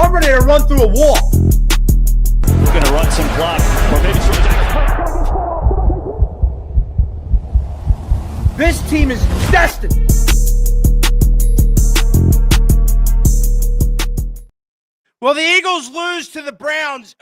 I'm ready to run through a wall. We're going to run some clock, or maybe some attack. This team is destined. Well, the Eagles lose to the Browns.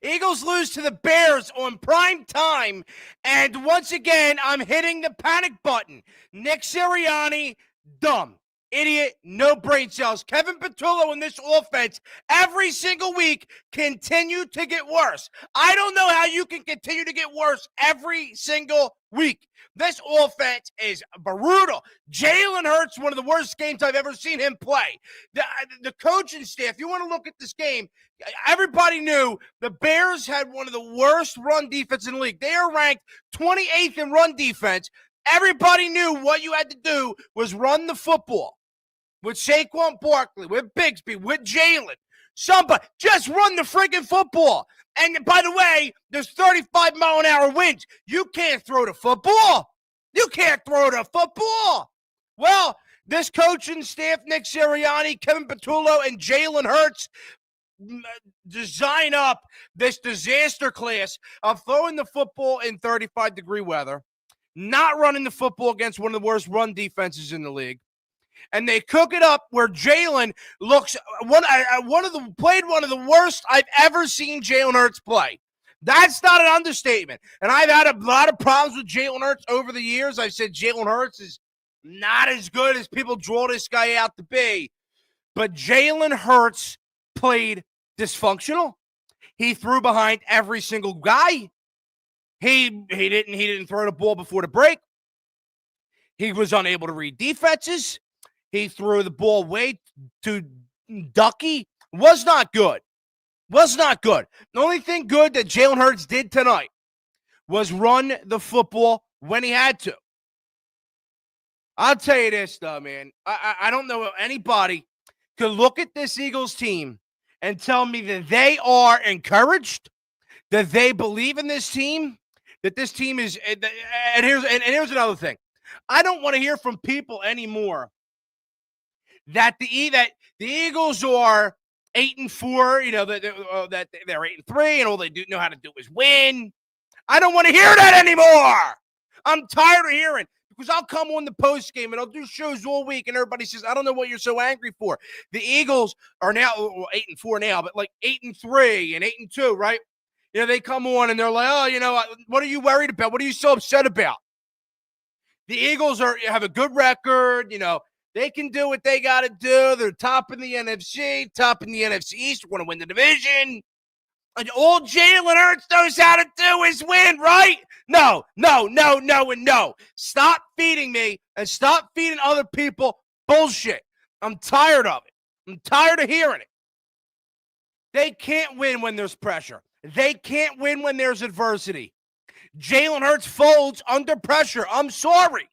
Eagles lose to the Bears on prime time. And once again, I'm hitting the panic button. Nick Sirianni, dumb. Idiot, no brain cells. Kevin Petullo in this offense every single week continue to get worse. I don't know how you can continue to get worse every single week. This offense is brutal. Jalen Hurts, one of the worst games I've ever seen him play. The coaching staff, you want to look at this game, everybody knew the Bears had one of the worst run defense in the league. They are ranked 28th in run defense. Everybody knew what you had to do was run the football. With Saquon Barkley, with Bigsby, with Jalen. Somebody, just run the friggin' football. And by the way, there's 35-mile-an-hour winds. You can't throw the football. You can't throw the football. Well, this coaching staff, Nick Sirianni, Kevin Petullo, and Jalen Hurts design up this disaster class of throwing the football in 35-degree weather, not running the football against one of the worst run defenses in the league. And they cook it up where Jalen looks played one of the worst I've ever seen Jalen Hurts play. That's not an understatement. And I've had a lot of problems with Jalen Hurts over the years. I've said Jalen Hurts is not as good as people draw this guy out to be. But Jalen Hurts played dysfunctional. He threw behind every single guy. He didn't throw the ball before the break. He was unable to read defenses. He threw the ball way too ducky. Was not good. Was not good. The only thing good that Jalen Hurts did tonight was run the football when he had to. I'll tell you this, though, man. I don't know if anybody could look at this Eagles team and tell me that they are encouraged, that they believe in this team, that this team is – and here's another thing. I don't want to hear from people anymore that the Eagles are 8-4, that they're 8-3, and all they do know how to do is win. I don't want to hear that anymore. I'm tired of hearing, because I'll come on the post game and I'll do shows all week, and everybody says, "I don't know what you're so angry for." The Eagles are now 8-4 now, but like 8-3 and 8-2, right? They come on and they're like, "Oh, what are you worried about? What are you so upset about?" The Eagles have a good record, They can do what they got to do. They're top in the NFC, top in the NFC East. We're going to win the division. And all Jalen Hurts knows how to do is win, right? No, and no. Stop feeding me and stop feeding other people bullshit. I'm tired of it. I'm tired of hearing it. They can't win when there's pressure. They can't win when there's adversity. Jalen Hurts folds under pressure. I'm sorry.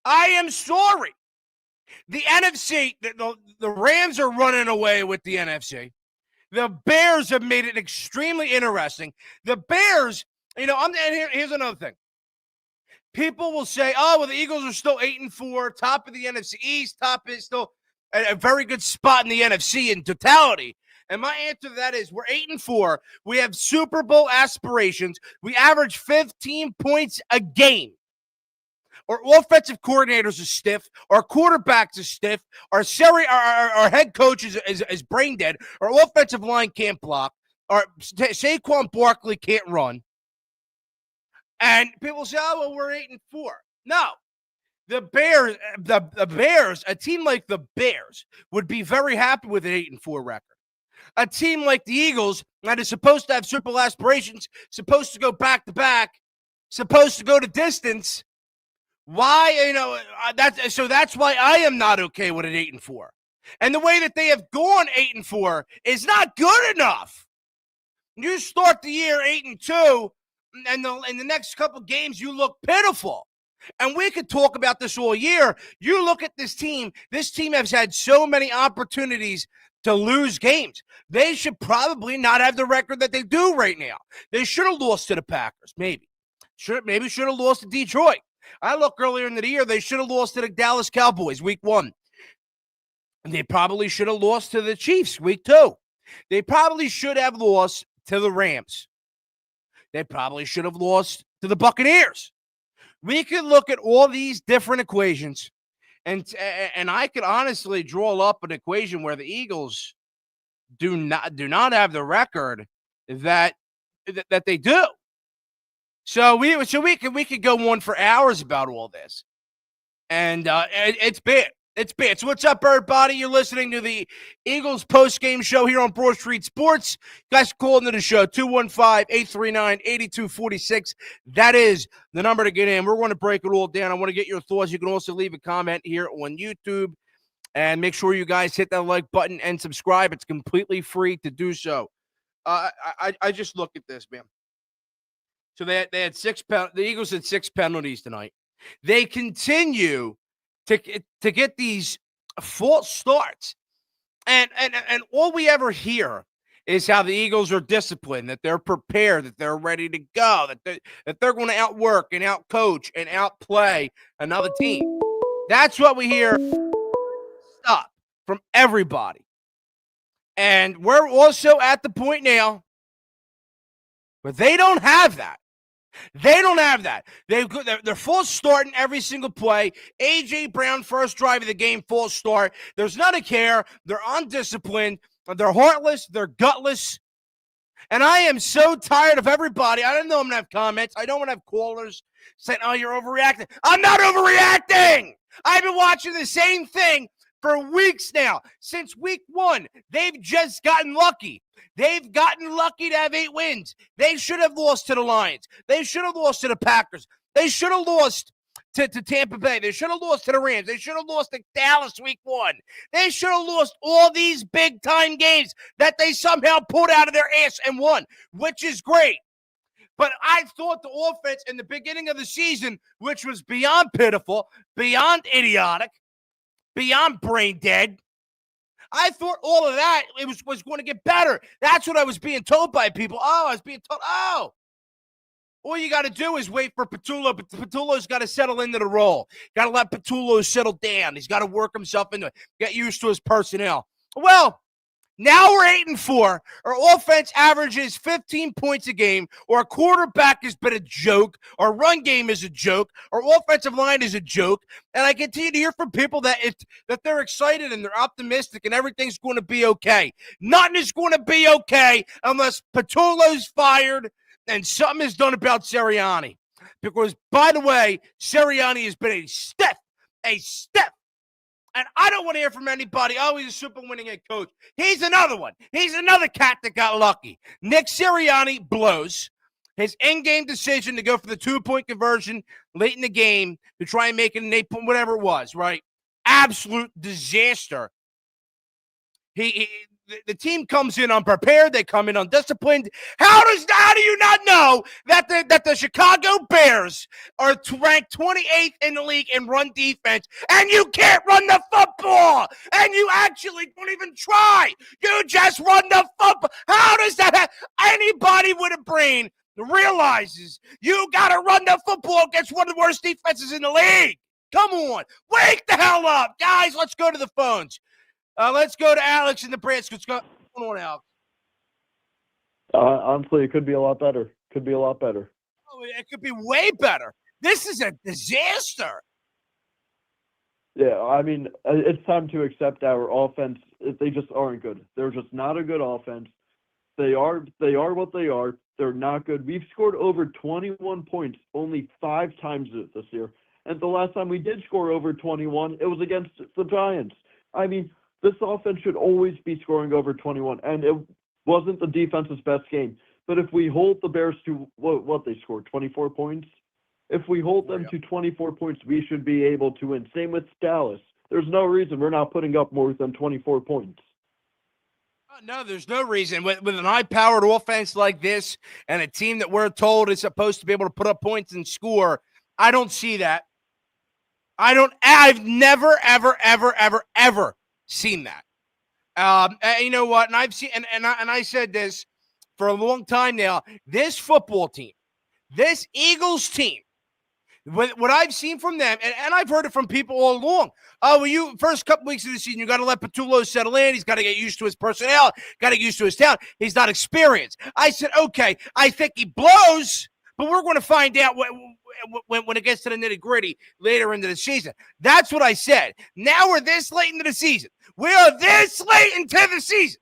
I am sorry. The NFC, the Rams are running away with the NFC. The Bears have made it extremely interesting. The Bears, here's another thing. People will say, the Eagles are still 8-4, top of the NFC East, top is still a very good spot in the NFC in totality. And my answer to that is we're 8-4. We have Super Bowl aspirations. We average 15 points a game. Our offensive coordinators are stiff. Our quarterbacks are stiff. Our head coach is brain dead. Our offensive line can't block. Our Saquon Barkley can't run. And people say, we're 8-4. No. The Bears, a team like the Bears would be very happy with an 8-4 record. A team like the Eagles that is supposed to have Super Bowl aspirations, supposed to go back-to-back, supposed to go to distance. Why, that's why I am not okay with an 8-4. And the way that they have gone 8-4 is not good enough. You start the year 8-2, and in the next couple games, you look pitiful. And we could talk about this all year. You look at this team has had so many opportunities to lose games. They should probably not have the record that they do right now. They should have lost to the Packers, maybe. Maybe should have lost to Detroit. I look earlier in the year, they should have lost to the Dallas Cowboys week 1. And they probably should have lost to the Chiefs week 2. They probably should have lost to the Rams. They probably should have lost to the Buccaneers. We could look at all these different equations, and I could honestly draw up an equation where the Eagles do not have the record that they do. So we could go on for hours about all this, and it's bad. It's bad. So what's up, everybody? You're listening to the Eagles post-game show here on Broad Street Sports. You guys call into the show, 215-839-8246. That is the number to get in. We're going to break it all down. I want to get your thoughts. You can also leave a comment here on YouTube. And make sure you guys hit that like button and subscribe. It's completely free to do so. I just look at this, man. So they had the Eagles had 6 penalties tonight. They continue to get these false starts. And all we ever hear is how the Eagles are disciplined, that they're prepared, that they're ready to go, that they're going to outwork and outcoach and outplay another team. That's what we hear from everybody. And we're also at the point now where they don't have that. They don't have that. They're full starting every single play. A.J. Brown, first drive of the game, full start. There's none of care. They're undisciplined. They're heartless. They're gutless. And I am so tired of everybody. I don't know I'm going to have comments. I don't want to have callers saying, oh, you're overreacting. I'm not overreacting. I've been watching the same thing for weeks now. Since week 1, they've just gotten lucky. They've gotten lucky to have 8 wins. They should have lost to the Lions. They should have lost to the Packers. They should have lost to Tampa Bay. They should have lost to the Rams. They should have lost to Dallas week 1. They should have lost all these big-time games that they somehow pulled out of their ass and won, which is great. But I thought the offense in the beginning of the season, which was beyond pitiful, beyond idiotic, beyond brain dead, I thought all of that was going to get better. That's what I was being told by people. I was being told, all you got to do is wait for Patullo. But Patullo's got to settle into the role. Got to let Patullo settle down. He's got to work himself into it, get used to his personnel. Well, now we're 8-4. Our offense averages 15 points a game. Our quarterback has been a joke. Our run game is a joke. Our offensive line is a joke. And I continue to hear from people that they're excited and they're optimistic and everything's going to be okay. Nothing is going to be okay unless Patullo's fired and something is done about Sirianni. Because, by the way, Sirianni has been a stiff. And I don't want to hear from anybody, oh, he's a super winning head coach. He's another one. He's another cat that got lucky. Nick Sirianni blows his in-game decision to go for the 2-point conversion late in the game to try and make it an 8-point, whatever it was, right? Absolute disaster. The team comes in unprepared. They come in undisciplined. How do you not know that the Chicago Bears are ranked 28th in the league in run defense, and you can't run the football, and you actually don't even try. You just run the football. How does that happen? Anybody with a brain realizes you got to run the football against one of the worst defenses in the league. Come on. Wake the hell up. Guys, let's go to the phones. Let's go to Alex in the Brants. What's going on, Alex? Honestly, it could be a lot better. Oh, it could be way better. This is a disaster. Yeah, I mean, it's time to accept our offense. They just aren't good. They're just not a good offense. They are what they are. They're not good. We've scored over 21 points only 5 times this year. And the last time we did score over 21, it was against the Giants. I mean, this offense should always be scoring over 21, and it wasn't the defense's best game. But if we hold the Bears to what they scored, 24 points? If we hold them to 24 points, we should be able to win. Same with Dallas. There's no reason we're not putting up more than 24 points. No, there's no reason. With an high-powered offense like this and a team that we're told is supposed to be able to put up points and score, I don't see that. I've never, ever seen that. And you know what? And I've seen, and I said this for a long time now. This football team, this Eagles team, What I've seen from them, and I've heard it from people all along. Oh, well, you first couple weeks of the season, you got to let Patullo settle in. He's got to get used to his personnel, got to get used to his talent. He's not experienced. I said, okay, I think he blows, but we're going to find out when it gets to the nitty-gritty later into the season. That's what I said. Now we're this late into the season. We are this late into the season.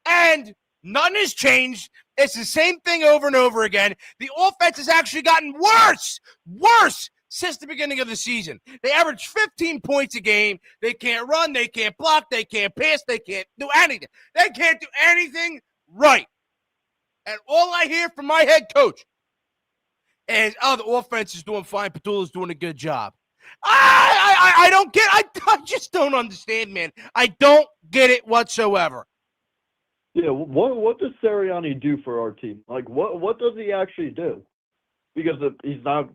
And nothing has changed. It's the same thing over and over again. The offense has actually gotten worse since the beginning of the season. They average 15 points a game. They can't run. They can't block. They can't pass. They can't do anything. They can't do anything right. And all I hear from my head coach is, oh, the offense is doing fine. Patullo's doing a good job. I don't get it. I just don't understand, man. I don't get it whatsoever. Yeah, what does Sirianni do for our team? Like, what does he actually do? Because he's not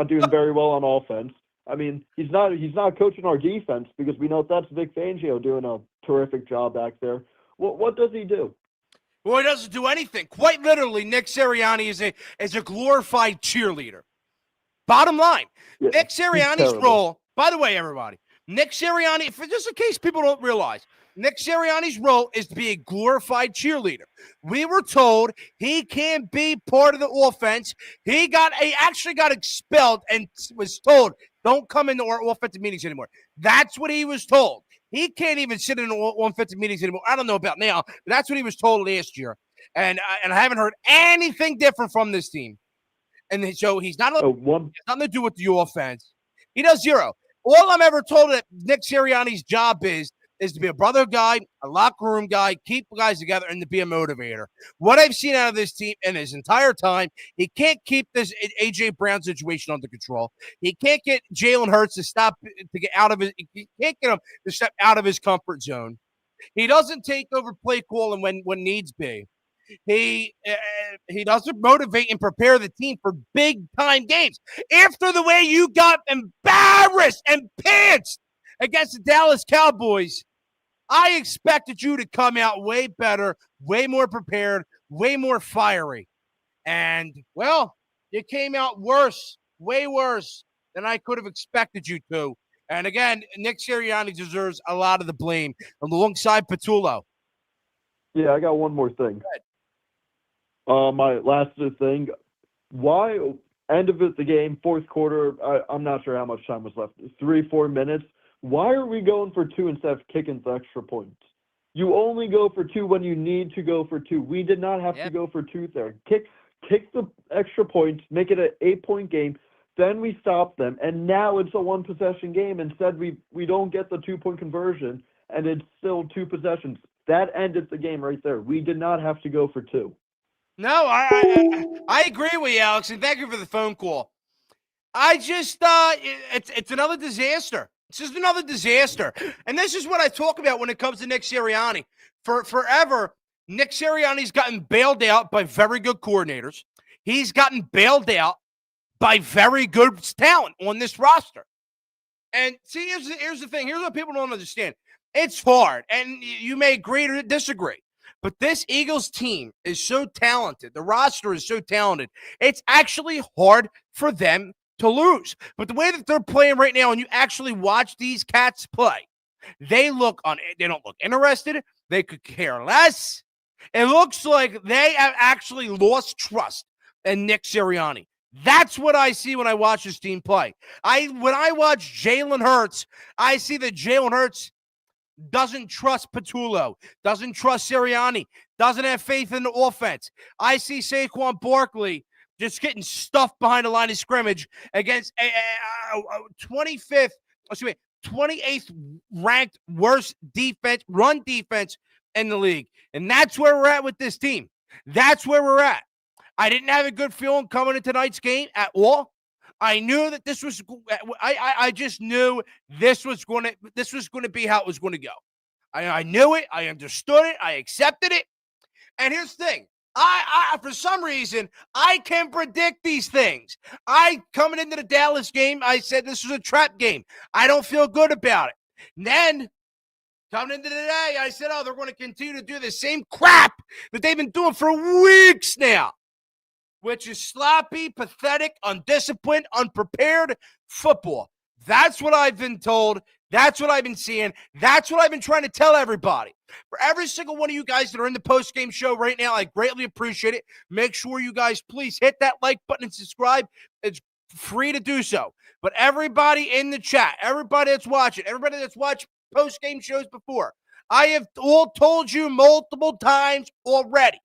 doing very well on offense. I mean, he's not coaching our defense because we know that's Vic Fangio doing a terrific job back there. What does he do? Well, he doesn't do anything. Quite literally, Nick Sirianni is a glorified cheerleader. Bottom line, Yeah, Nick Sirianni's role, by the way, everybody, Nick Sirianni, for just in case people don't realize, Nick Sirianni's role is to be a glorified cheerleader. We were told he can't be part of the offense. He actually got expelled and was told, don't come into our offensive meetings anymore. That's what he was told. He can't even sit in offensive meetings anymore. I don't know about now, but that's what he was told last year. And I haven't heard anything different from this team. And so he's not nothing to do with the offense. He does zero. All I'm ever told that Nick Sirianni's job is to be a brother guy, a locker room guy, keep guys together, and to be a motivator. What I've seen out of this team in his entire time, he can't keep this A.J. Brown situation under control. He can't get Jalen Hurts to get out of his. He can't get him to step out of his comfort zone. He doesn't take over play calling when needs be. He doesn't motivate and prepare the team for big time games. After the way you got embarrassed and pantsed against the Dallas Cowboys, I expected you to come out way better, way more prepared, way more fiery. And, well, you came out worse, way worse than I could have expected you to. And, again, Nick Sirianni deserves a lot of the blame alongside Patullo. Yeah, I got one more thing. My last thing, why end of it, the game, fourth quarter, I'm not sure how much time was left, 3-4 minutes. Why are we going for 2 instead of kicking the extra points? You only go for 2 when you need to go for 2. We did not have to go for 2 there. Kick the extra points, make it an 8-point game, then we stop them, and now it's a 1-possession game. Instead, we don't get the 2-point conversion, and it's still 2 possessions. That ended the game right there. We did not have to go for 2. No, I agree with you, Alex, and thank you for the phone call. I just it's another disaster. It's just another disaster. And this is what I talk about when it comes to Nick Sirianni. For forever, Nick Sirianni's gotten bailed out by very good coordinators. He's gotten bailed out by very good talent on this roster. And see, here's the thing. Here's what people don't understand. It's hard, and you may agree or disagree. But this Eagles team is so talented. The roster is so talented. It's actually hard for them to lose. But the way that they're playing right now, and you actually watch these cats play, they don't look interested. They could care less. It looks like they have actually lost trust in Nick Sirianni. That's what I see when I watch this team play. When I watch Jalen Hurts, I see that Jalen Hurts doesn't trust Patullo, doesn't trust Sirianni, doesn't have faith in the offense. I see Saquon Barkley just getting stuffed behind the line of scrimmage against a 28th ranked worst run defense in the league. And that's where we're at with this team. That's where we're at. I didn't have a good feeling coming into tonight's game at all. I knew that this was. I just knew this was going to be how it was going to go. I knew it. I understood it. I accepted it. And here's the thing. I for some reason I can predict these things. Coming into the Dallas game, I said this was a trap game. I don't feel good about it. And then coming into today, I said, they're going to continue to do the same crap that they've been doing for weeks now. which is sloppy, pathetic, undisciplined, unprepared football. That's what I've been told. That's what I've been seeing. That's what I've been trying to tell everybody. For every single one of you guys that are in the post-game show right now, I greatly appreciate it. Make sure you guys please hit that like button and subscribe. It's free to do so. But everybody in the chat, everybody that's watching, everybody that's watched post-game shows before, I have all told you multiple times already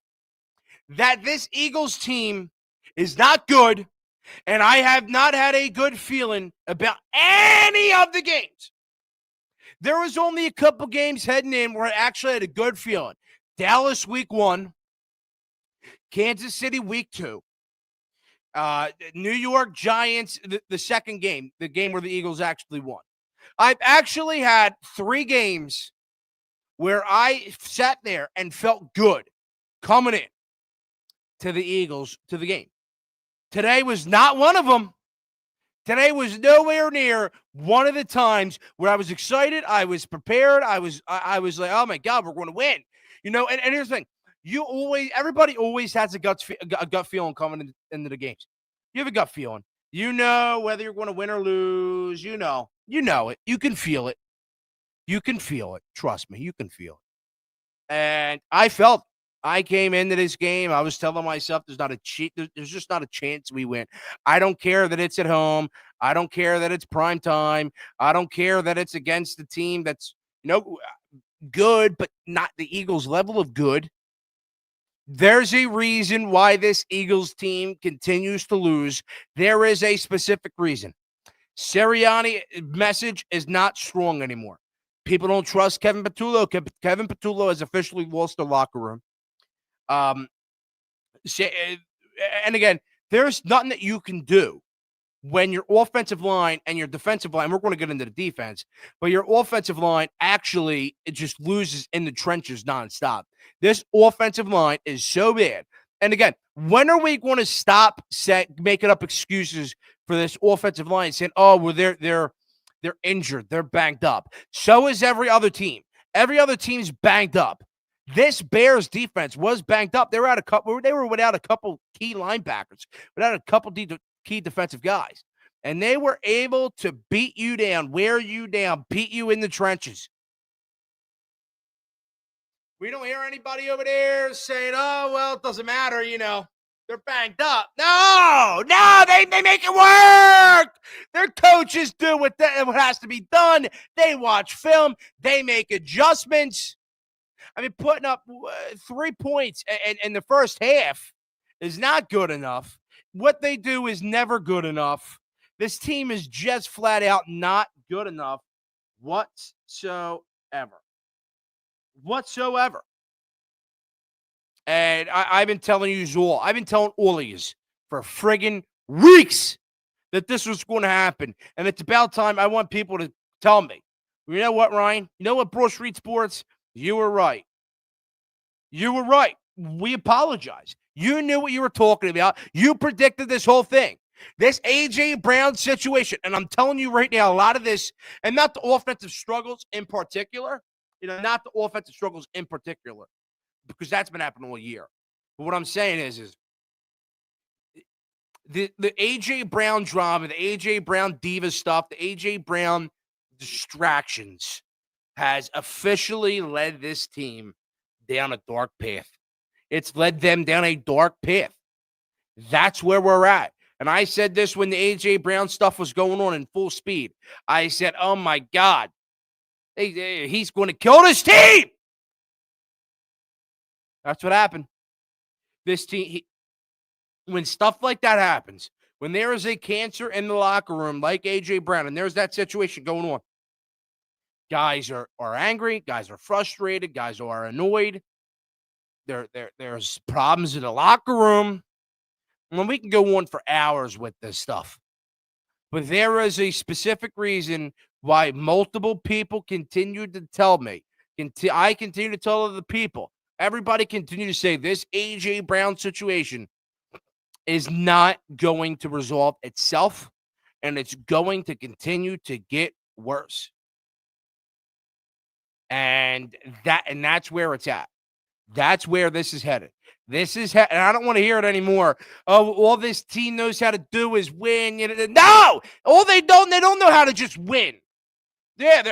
that this Eagles team is not good, and I have not had a good feeling about any of the games. There was only a couple games heading in where I actually had a good feeling. Dallas week 1, Kansas City week 2, New York Giants, the second game, the game where the Eagles actually won. I've actually had 3 games where I sat there and felt good coming in to the Eagles, to the game. Today was not one of them. Today was nowhere near one of the times where I was excited, I was prepared, I was like, oh my God, we're going to win. And here's the thing. Everybody always has a gut feeling coming into the games. You have a gut feeling. You know whether you're going to win or lose. You know it. You can feel it. You can feel it. Trust me, you can feel it. And I came into this game, I was telling myself there's just not a chance we win. I don't care that it's at home. I don't care that it's prime time. I don't care that it's against the team that's, good, but not the Eagles' level of good. There's a reason why this Eagles team continues to lose. There is a specific reason. Sirianni's message is not strong anymore. People don't trust Kevin Patullo. Kevin Patullo has officially lost the locker room. And again, there's nothing that you can do when your offensive line and your defensive line, we're going to get into the defense, but your offensive line actually, it just loses in the trenches nonstop. This offensive line is so bad. And again, when are we going to stop making up excuses for this offensive line, saying, oh, well, they're injured, they're banged up. So is every other team. Every other team's banged up. This Bears defense was banged up. They were without a couple key linebackers, without a couple key defensive guys. And they were able to beat you down, wear you down, beat you in the trenches. We don't hear anybody over there saying, oh, well, it doesn't matter, they're banged up. No, they make it work. Their coaches do what has to be done. They watch film. They make adjustments. I mean, putting up 3 points in the first half is not good enough. What they do is never good enough. This team is just flat out not good enough whatsoever. And I've been telling all of you for friggin' weeks that this was going to happen. And it's about time. I want people to tell me, you know what, Ryan? You know what, Broad Street Sports? You were right. You were right. We apologize. You knew what you were talking about. You predicted this whole thing. This A.J. Brown situation. And I'm telling you right now, a lot of this, and not the offensive struggles in particular, because that's been happening all year. But what I'm saying is the A.J. Brown drama, the A.J. Brown diva stuff, the A.J. Brown distractions has officially led this team down a dark path. It's led them down a dark path. That's where we're at. And I said this when the A.J. Brown stuff was going on in full speed. I said, oh, my God, he's going to kill this team. That's what happened. This team, when stuff like that happens, when there is a cancer in the locker room like A.J. Brown, and there's that situation going on, guys are angry, guys are frustrated, guys are annoyed. There's problems in the locker room. Well, we can go on for hours with this stuff. But there is a specific reason why multiple people continue to tell me. I continue to tell other people. Everybody continue to say this A.J. Brown situation is not going to resolve itself, and it's going to continue to get worse. And that's where it's at. That's where this is headed. and I don't want to hear it anymore. Oh, all this team knows how to do is win. No, they don't know how to just win. Yeah,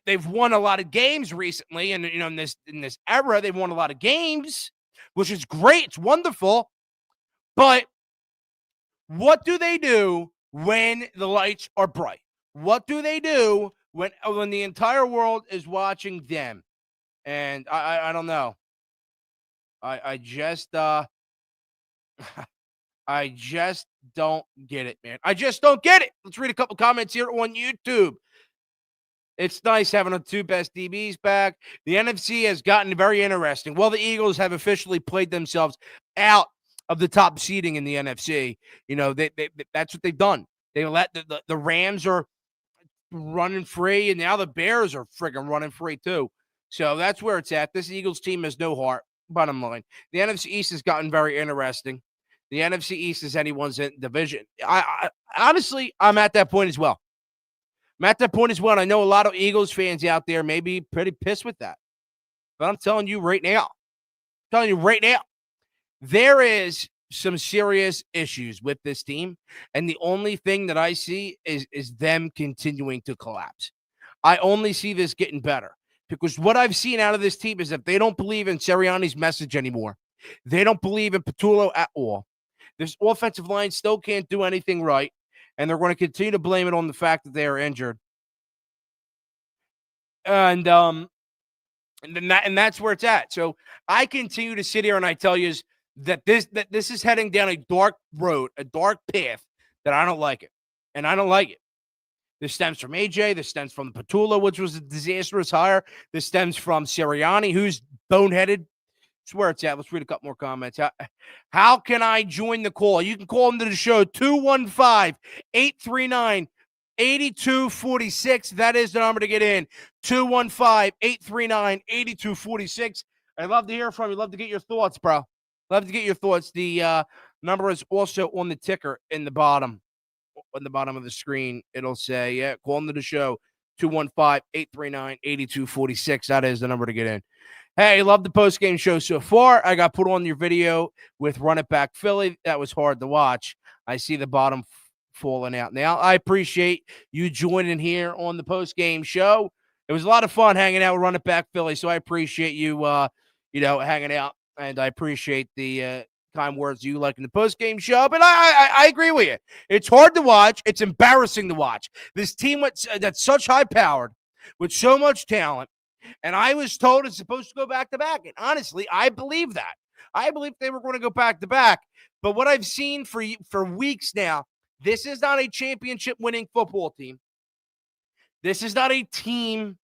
they've won a lot of games recently, and in this era, they've won a lot of games, which is great. It's wonderful. But what do they do when the lights are bright? What do they do when the entire world is watching them? And I don't know. I just I just don't get it, man. I just don't get it. Let's read a couple comments here on YouTube. It's nice having the two best DBs back. The NFC has gotten very interesting. Well, the Eagles have officially played themselves out of the top seeding in the NFC. They that's what they've done. They let the Rams are running free, and now the Bears are friggin' running free too. So that's where it's at. This Eagles team has no heart, bottom line. The NFC East has gotten very interesting. The NFC East is anyone's division. I honestly, I'm at that point as well. I know a lot of Eagles fans out there may be pretty pissed with that. But I'm telling you right now, there is some serious issues with this team. And the only thing that I see is them continuing to collapse. I only see this getting better. Because what I've seen out of this team is that they don't believe in Sirianni's message anymore. They don't believe in Patullo at all. This offensive line still can't do anything right. And they're going to continue to blame it on the fact that they are injured. And that's where it's at. So I continue to sit here and I tell you that this is heading down a dark road, a dark path that I don't like it. And I don't like it. This stems from AJ. This stems from Patullo, which was a disastrous hire. This stems from Sirianni, who's boneheaded. That's where it's at. Let's read a couple more comments. How can I join the call? You can call into the show, 215-839-8246. That is the number to get in, 215-839-8246. I'd love to hear from you. Love to get your thoughts, bro. Love to get your thoughts. The number is also on the ticker in the bottom. On the bottom of the screen, it'll say, call into the show, 215-839-8246. That is the number to get in. Hey, love the post-game show so far. I got put on your video with Run It Back Philly. That was hard to watch. I see the bottom falling out now. I appreciate you joining here on the post-game show. It was a lot of fun hanging out with Run It Back Philly, so I appreciate you, hanging out, and I appreciate the kind words you like in the post-game show. But I agree with you. It's hard to watch. It's embarrassing to watch. This team that's such high-powered with so much talent, and I was told it's supposed to go back-to-back. And honestly, I believe that. I believe they were going to go back-to-back. But what I've seen for weeks now, this is not a championship-winning football team. This is not a team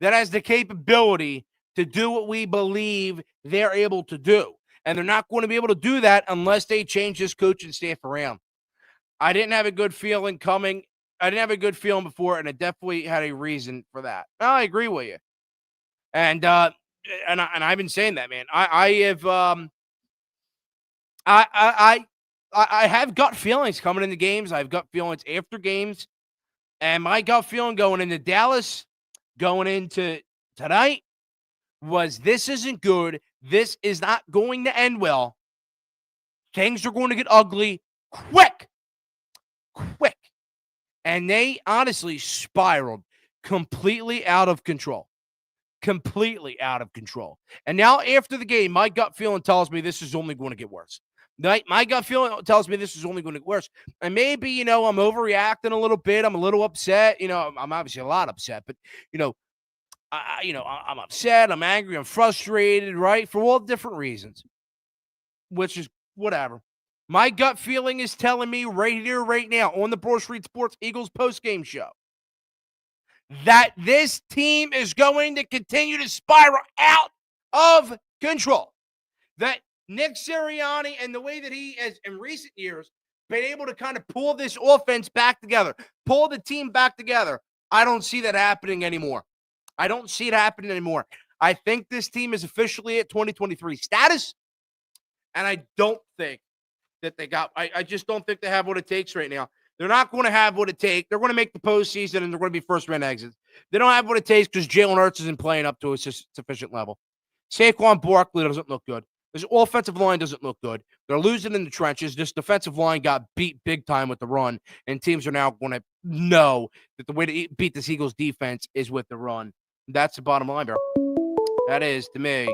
that has the capability to do what we believe they're able to do. And they're not going to be able to do that unless they change this coaching staff around. I didn't have a good feeling coming. I didn't have a good feeling before, and I definitely had a reason for that. I agree with you. And I've been saying that, man. I have gut feelings coming into games. I have gut feelings after games. And my gut feeling going into Dallas, going into tonight, was this isn't good. This is not going to end well. Things are going to get ugly quick. And they honestly spiraled completely out of control. And now after the game, my gut feeling tells me this is only going to get worse. My gut feeling tells me this is only going to get worse. And maybe, I'm overreacting a little bit. I'm a little upset. I'm obviously a lot upset, but, I'm upset. I'm angry. I'm frustrated, right? For all different reasons, which is whatever. My gut feeling is telling me right here, right now, on the Broad Street Sports Eagles postgame show, that this team is going to continue to spiral out of control. That Nick Sirianni and the way that he has in recent years been able to kind of pull this offense back together, pull the team back together, I don't see that happening anymore. I don't see it happening anymore. I think this team is officially at 2023 status, and I don't think that I just don't think they have what it takes right now. They're not going to have what it takes. They're going to make the postseason, and they're going to be first-round exits. They don't have what it takes because Jalen Hurts isn't playing up to a sufficient level. Saquon Barkley doesn't look good. This offensive line doesn't look good. They're losing in the trenches. This defensive line got beat big time with the run, and teams are now going to know that the way to beat this Eagles defense is with the run. That's the bottom line, bro. That is, to me,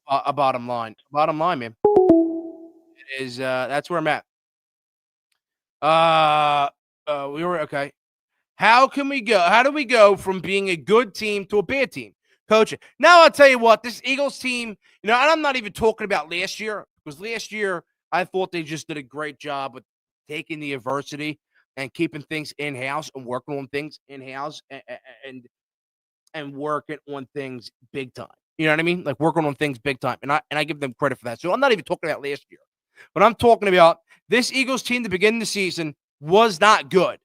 a bottom line. Bottom line, man. It is, that's where I'm at. We were okay. How can we go? How do we go from being a good team to a bad team? Coaching. Now I'll tell you what, this Eagles team, and I'm not even talking about last year, because last year I thought they just did a great job with taking the adversity and keeping things in-house and working on things in-house and working on things big time. You know what I mean? Like working on things big time. And I give them credit for that. So I'm not even talking about last year. But I'm talking about this Eagles team to begin the season was not good.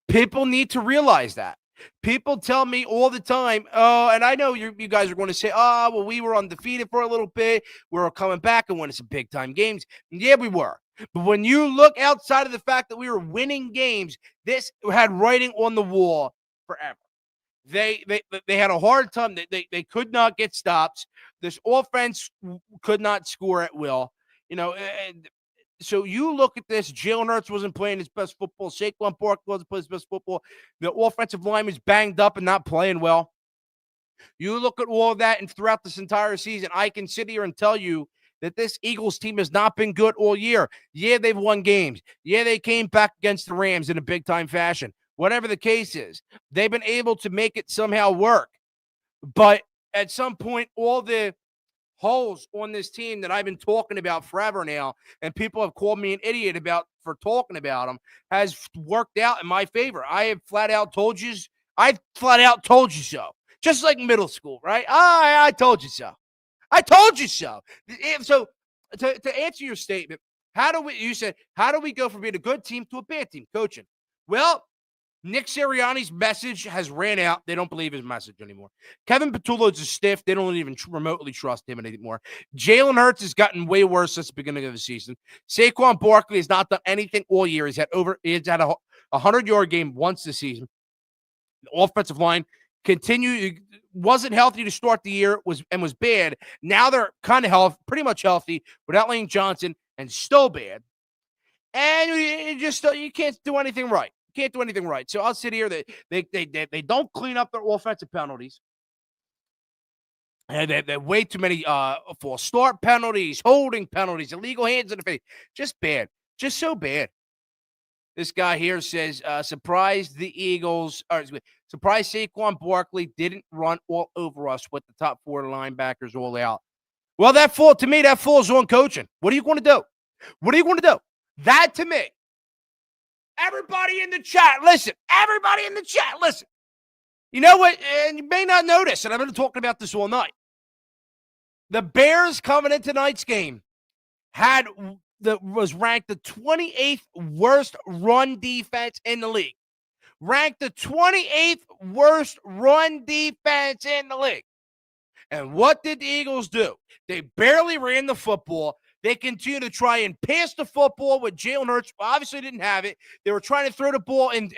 People need to realize that. People tell me all the time, oh, and I know you guys are going to say, oh, well, we were undefeated for a little bit. We were coming back and winning some big-time games. Yeah, we were. But when you look outside of the fact that we were winning games, this had writing on the wall forever. They had a hard time. They could not get stops. This offense could not score at will. And so you look at this. Jalen Hurts wasn't playing his best football. Saquon Barkley wasn't playing his best football. The offensive line was banged up and not playing well. You look at all of that, and throughout this entire season, I can sit here and tell you that this Eagles team has not been good all year. Yeah, they've won games. Yeah, they came back against the Rams in a big-time fashion. Whatever the case is, they've been able to make it somehow work. But at some point, all the holes on this team that I've been talking about forever now, and people have called me an idiot for talking about them, has worked out in my favor. I have flat out told you so. Just like middle school, right? I told you so. I told you so. So to answer your statement, you said, how do we go from being a good team to a bad team? Coaching. Well, Nick Sirianni's message has ran out. They don't believe his message anymore. Kevin Petullo's a stiff. They don't even remotely trust him anymore. Jalen Hurts has gotten way worse since the beginning of the season. Saquon Barkley has not done anything all year. He's had a 100-yard game once this season. The offensive line wasn't healthy to start the year, was bad. Now they're kind of pretty much healthy without Lane Johnson, and still bad. And you can't do anything right. Can't do anything right. So I'll sit here. They don't clean up their offensive penalties. And they're way too many false start penalties, holding penalties, illegal hands in the face. Just bad. Just so bad. This guy here says, surprised Saquon Barkley didn't run all over us with the top 4 linebackers all out. Well, that falls on coaching. What are you going to do? What are you going to do? That to me. Everybody in the chat, listen. Everybody in the chat, listen. You know what? And you may not notice, and I've been talking about this all night. The Bears coming in tonight's game was ranked the 28th worst run defense in the league. Ranked the 28th worst run defense in the league. And what did the Eagles do? They barely ran the football. They continue to try and pass the football with Jalen Hurts. Obviously didn't have it. They were trying to throw the ball in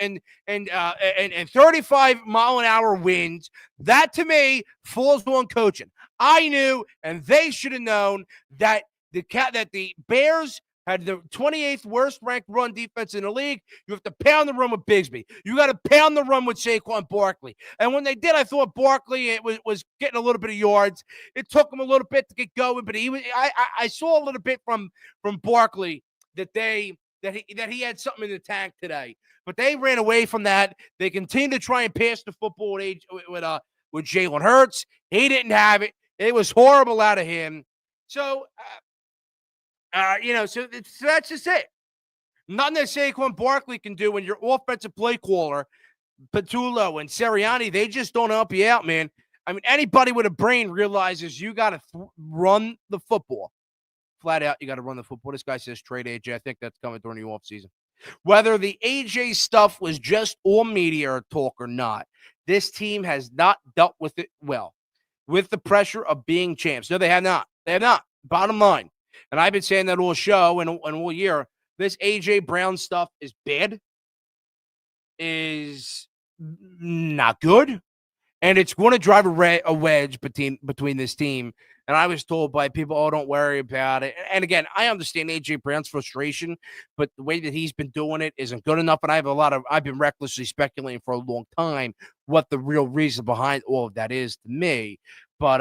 35-mile-an-hour winds. That, to me, falls on coaching. I knew, and they should have known, that the Bears had the 28th worst ranked run defense in the league. You have to pound the run with Bigsby. You got to pound the run with Saquon Barkley. And when they did, I thought Barkley was getting a little bit of yards. It took him a little bit to get going, but I saw a little bit from Barkley that he had something in the tank today. But they ran away from that. They continued to try and pass the football with Jalen Hurts. He didn't have it. It was horrible out of him. So so that's just it. Nothing that Saquon Barkley can do when your offensive play caller, Petullo and Sirianni, they just don't help you out, man. I mean, anybody with a brain realizes you got to run the football. Flat out, you got to run the football. This guy says trade AJ. I think that's coming during the offseason. Whether the AJ stuff was just all media talk or not, this team has not dealt with it well, with the pressure of being champs. No, they have not. They have not. Bottom line. And I've been saying that all show and all year. This A.J. Brown stuff is bad, is not good, and it's going to drive a wedge between this team And I was told by people, oh, don't worry about it. And again, I understand A.J. Brown's frustration, but the way that he's been doing it isn't good enough. And I've been recklessly speculating for a long time what the real reason behind all of that is to me. But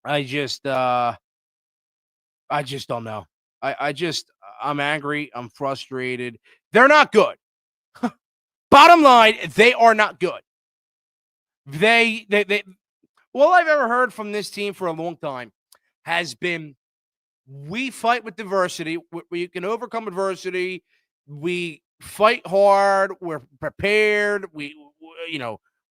I just don't know. I'm angry. I'm frustrated. They're not good. Bottom line, they are not good. They all I've ever heard from this team for a long time has been, we fight with diversity. We can overcome adversity. We fight hard. We're prepared. We're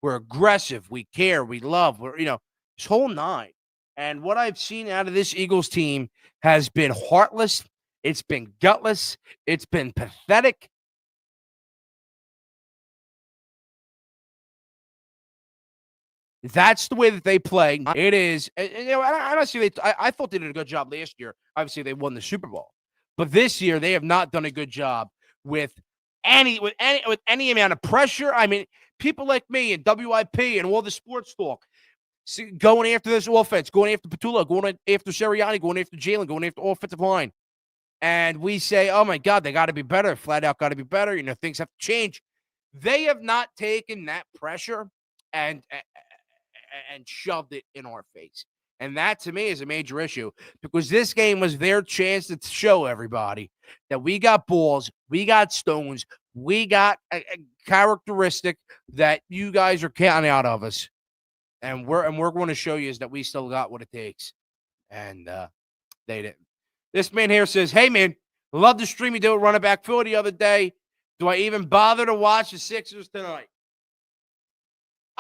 aggressive. We care. We love. This whole nine. And what I've seen out of this Eagles team has been heartless. It's been gutless. It's been pathetic. That's the way that they play. It is. Honestly, I thought they did a good job last year. Obviously, they won the Super Bowl, but this year they have not done a good job with any amount of pressure. I mean, people like me and WIP and all the sports talk going after this offense, going after Petula, going after Sirianni, going after Jalen, going after offensive line, and we say, "Oh my God, they got to be better. Flat out, got to be better. Things have to change." They have not taken that pressure and shoved it in our face. And that, to me, is a major issue, because this game was their chance to show everybody that we got balls, we got stones, we got a characteristic that you guys are counting out of us. And we're going to show you is that we still got what it takes. And they didn't. This man here says, hey, man, love the stream you did with Running Back Phil the other day. Do I even bother to watch the Sixers tonight?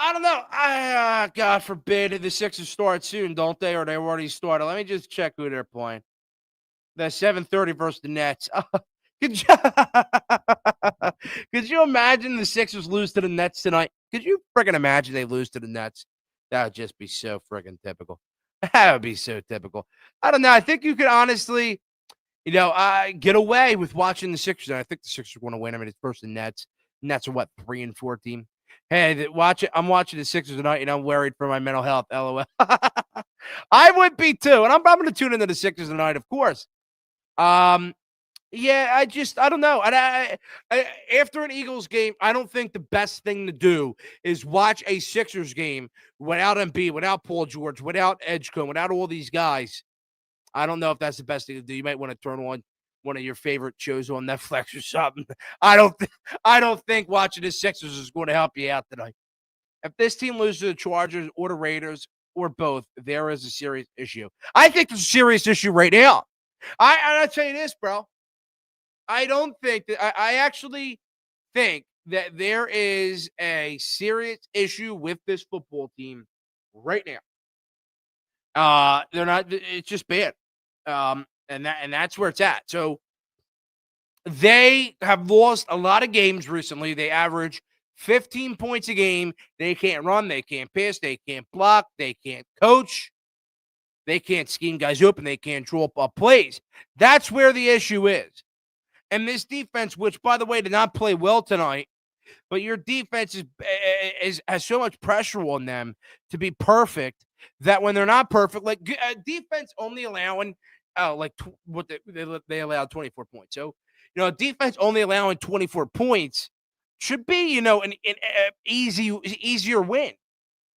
I don't know. God forbid the Sixers start soon, don't they? Or they already started. Let me just check who they're playing. They're 7:30 versus the Nets. Could you imagine the Sixers lose to the Nets tonight? Could you freaking imagine they lose to the Nets? That would just be so freaking typical. That would be so typical. I don't know. I think you could honestly, get away with watching the Sixers. And I think the Sixers are going to win. I mean, it's versus the Nets. Nets are what, 3-4 team? Hey, watch it. I'm watching the Sixers tonight, and I'm worried for my mental health. LOL. I would be too, and I'm going to tune into the Sixers tonight, of course. Yeah, I don't know. I after an Eagles game, I don't think the best thing to do is watch a Sixers game without Embiid, without Paul George, without Edgecombe, without all these guys. I don't know if that's the best thing to do. You might want to turn on one of your favorite shows on Netflix or something. I don't think watching the Sixers is going to help you out tonight. If this team loses to the Chargers or the Raiders or both, there is a serious issue. I think there's a serious issue right now. I'll tell you this, bro. I don't think that I actually think that there is a serious issue with this football team right now. They're not. It's just bad. And that's where it's at. So they have lost a lot of games recently. They average 15 points a game. They can't run. They can't pass. They can't block. They can't coach. They can't scheme guys open. They can't draw up plays. That's where the issue is. And this defense, which, by the way, did not play well tonight, but your defense has so much pressure on them to be perfect that when they're not perfect, like defense only allowing they allowed 24 points. So, defense only allowing 24 points should be, an easier win,